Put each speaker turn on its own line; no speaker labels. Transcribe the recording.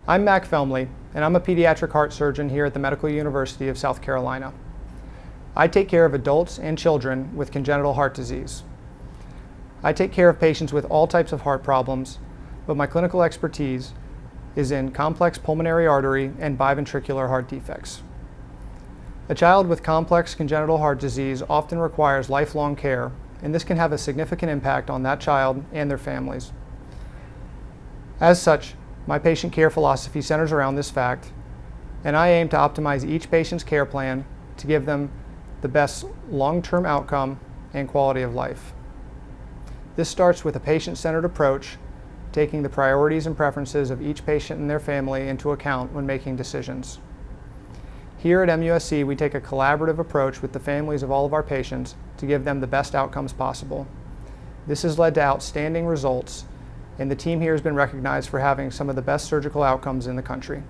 I'm Mac Felmly, and I'm a pediatric heart surgeon here at the Medical University of South Carolina. I take care of adults and children with congenital heart disease. I take care of patients with all types of heart problems, but my clinical expertise is in complex pulmonary artery and biventricular heart defects. A child with complex congenital heart disease often requires lifelong care, and this can have a significant impact on that child and their families. As such, my patient care philosophy centers around this fact, and I aim to optimize each patient's care plan to give them the best long-term outcome and quality of life. This starts with a patient-centered approach, taking the priorities and preferences of each patient and their family into account when making decisions. Here at MUSC, we take a collaborative approach with the families of all of our patients to give them the best outcomes possible. This has led to outstanding results, and the team here has been recognized for having some of the best surgical outcomes in the country.